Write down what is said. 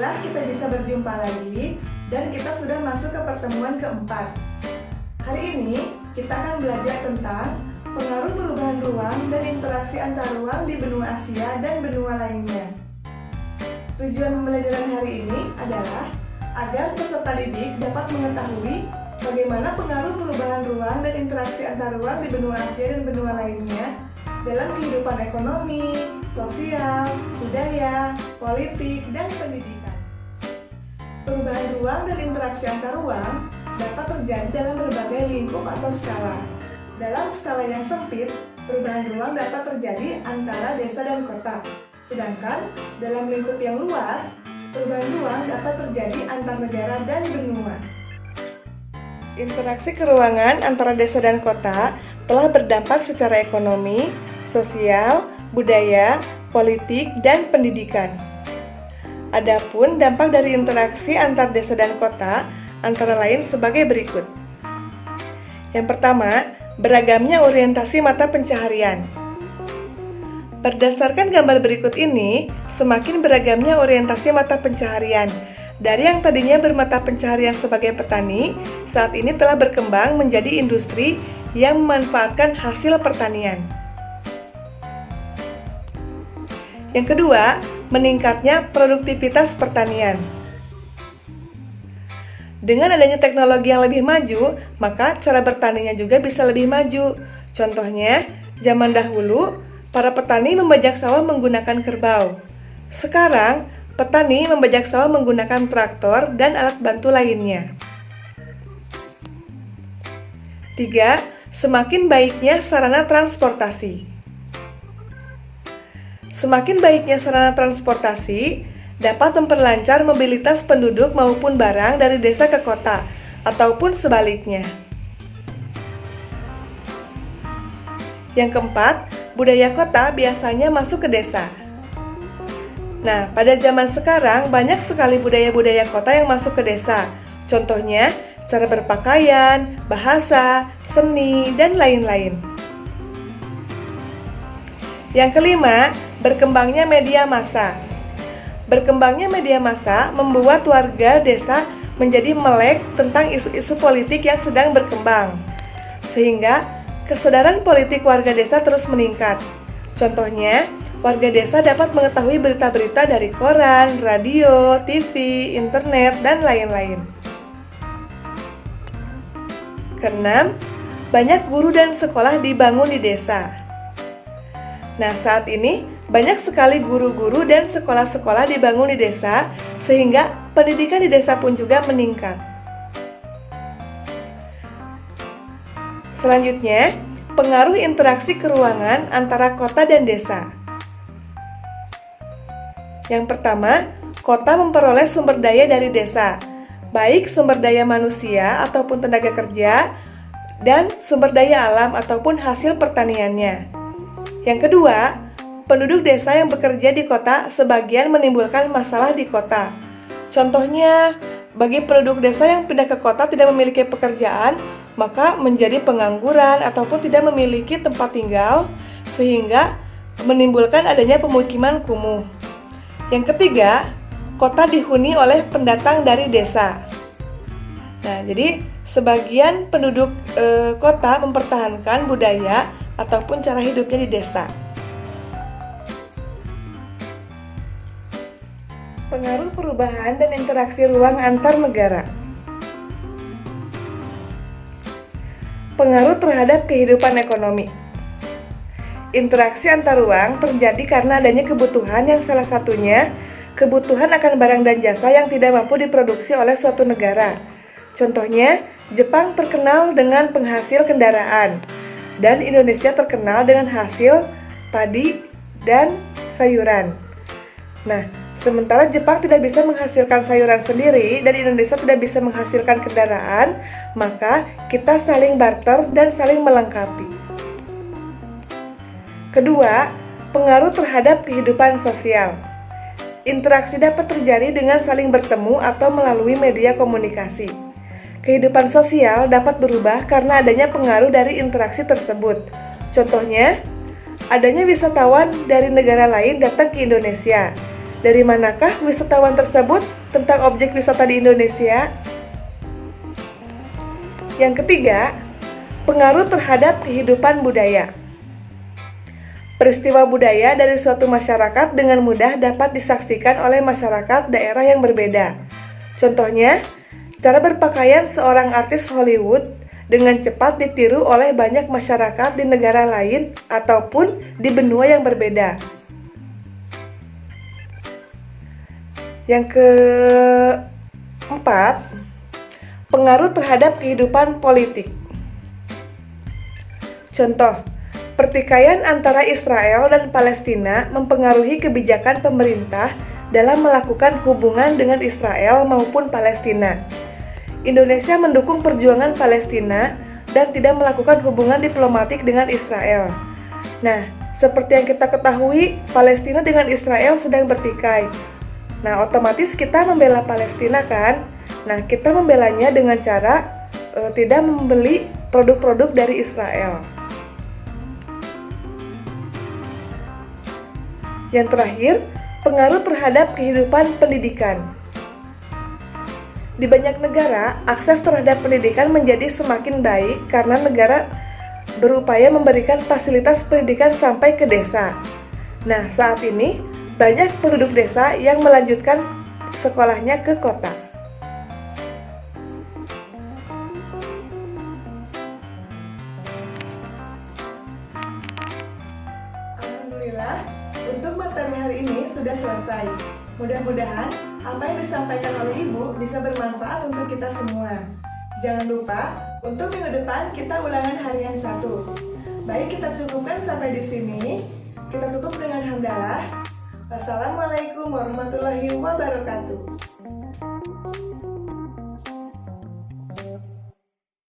Alhamdulillah kita bisa berjumpa lagi dan kita sudah masuk ke pertemuan keempat. Hari ini kita akan belajar tentang pengaruh perubahan ruang dan interaksi antar ruang di benua Asia dan benua lainnya. Tujuan pembelajaran hari ini adalah agar peserta didik dapat mengetahui bagaimana pengaruh perubahan ruang dan interaksi antar ruang di benua Asia dan benua lainnya dalam kehidupan ekonomi, sosial, budaya, politik, dan pendidikan. Perubahan ruang dan interaksi antar ruang dapat terjadi dalam berbagai lingkup atau skala. Dalam skala yang sempit, perubahan ruang dapat terjadi antara desa dan kota. Sedangkan dalam lingkup yang luas, perubahan ruang dapat terjadi antar negara dan benua. Interaksi keruangan antara desa dan kota telah berdampak secara ekonomi, sosial, budaya, politik, dan pendidikan. Adapun dampak dari interaksi antar desa dan kota antara lain sebagai berikut. Yang pertama, beragamnya orientasi mata pencaharian. Berdasarkan gambar berikut ini, semakin beragamnya orientasi mata pencaharian. Dari yang tadinya bermata pencaharian sebagai petani, saat ini telah berkembang menjadi industri yang memanfaatkan hasil pertanian. Yang kedua, meningkatnya produktivitas pertanian. Dengan adanya teknologi yang lebih maju, maka cara bertaninya juga bisa lebih maju. Contohnya, zaman dahulu, para petani membajak sawah menggunakan kerbau. Sekarang, petani membajak sawah menggunakan traktor dan alat bantu lainnya. 3. Semakin baiknya sarana transportasi. Semakin baiknya sarana transportasi dapat memperlancar mobilitas penduduk maupun barang dari desa ke kota, ataupun sebaliknya. Yang keempat, budaya kota biasanya masuk ke desa. Nah, pada zaman sekarang banyak sekali budaya-budaya kota yang masuk ke desa. Contohnya, cara berpakaian, bahasa, seni, dan lain-lain. Yang kelima, berkembangnya media massa. Berkembangnya media massa membuat warga desa menjadi melek tentang isu-isu politik yang sedang berkembang, sehingga kesadaran politik warga desa terus meningkat. Contohnya, warga desa dapat mengetahui berita-berita dari koran, radio, TV, internet, dan lain-lain. Keenam, banyak guru dan sekolah dibangun di desa. Nah, saat ini banyak sekali guru-guru dan sekolah-sekolah dibangun di desa, sehingga pendidikan di desa pun juga meningkat. Selanjutnya, pengaruh interaksi keruangan antara kota dan desa. Yang pertama, kota memperoleh sumber daya dari desa, baik sumber daya manusia ataupun tenaga kerja, dan sumber daya alam ataupun hasil pertaniannya. Yang kedua, penduduk desa yang bekerja di kota sebagian menimbulkan masalah di kota. Contohnya, bagi penduduk desa yang pindah ke kota tidak memiliki pekerjaan, maka menjadi pengangguran ataupun tidak memiliki tempat tinggal, sehingga menimbulkan adanya pemukiman kumuh. Yang ketiga, kota dihuni oleh pendatang dari desa. Nah, jadi sebagian penduduk kota mempertahankan budaya ataupun cara hidupnya di desa. Pengaruh perubahan dan interaksi ruang antar negara. Pengaruh terhadap kehidupan ekonomi. Interaksi antar ruang terjadi karena adanya kebutuhan yang salah satunya kebutuhan akan barang dan jasa yang tidak mampu diproduksi oleh suatu negara. Contohnya, Jepang terkenal dengan penghasil kendaraan, dan Indonesia terkenal dengan hasil padi dan sayuran. Nah, sementara Jepang tidak bisa menghasilkan sayuran sendiri dan Indonesia tidak bisa menghasilkan kendaraan, maka kita saling barter dan saling melengkapi. Kedua, pengaruh terhadap kehidupan sosial. Interaksi dapat terjadi dengan saling bertemu atau melalui media komunikasi. Kehidupan sosial dapat berubah karena adanya pengaruh dari interaksi tersebut. Contohnya, adanya wisatawan dari negara lain datang ke Indonesia. Dari manakah wisatawan tersebut? tentang objek wisata di Indonesia. Yang ketiga, pengaruh terhadap kehidupan budaya. Peristiwa budaya dari suatu masyarakat dengan mudah dapat disaksikan oleh masyarakat daerah yang berbeda. Contohnya, cara berpakaian seorang artis Hollywood dengan cepat ditiru oleh banyak masyarakat di negara lain ataupun di benua yang berbeda. Yang keempat, pengaruh terhadap kehidupan politik. Contoh, pertikaian antara Israel dan Palestina mempengaruhi kebijakan pemerintah dalam melakukan hubungan dengan Israel maupun Palestina. Indonesia mendukung perjuangan Palestina dan tidak melakukan hubungan diplomatik dengan Israel. Nah, seperti yang kita ketahui, Palestina dengan Israel sedang bertikai. Nah, otomatis kita membela Palestina kan? Nah, kita membelanya dengan cara tidak membeli produk-produk dari Israel. Yang terakhir, pengaruh terhadap kehidupan pendidikan. Di banyak negara, akses terhadap pendidikan menjadi semakin baik karena negara berupaya memberikan fasilitas pendidikan sampai ke desa. Nah, saat ini banyak penduduk desa yang melanjutkan sekolahnya ke kota. Alhamdulillah, untuk materi hari ini sudah selesai. Mudah-mudahan apa yang disampaikan oleh Ibu bisa bermanfaat untuk kita semua. Jangan lupa, untuk minggu depan kita ulangan harian 1. Baik, kita cukupkan sampai di sini. Kita tutup dengan hamdalah. Wassalamualaikum warahmatullahi wabarakatuh.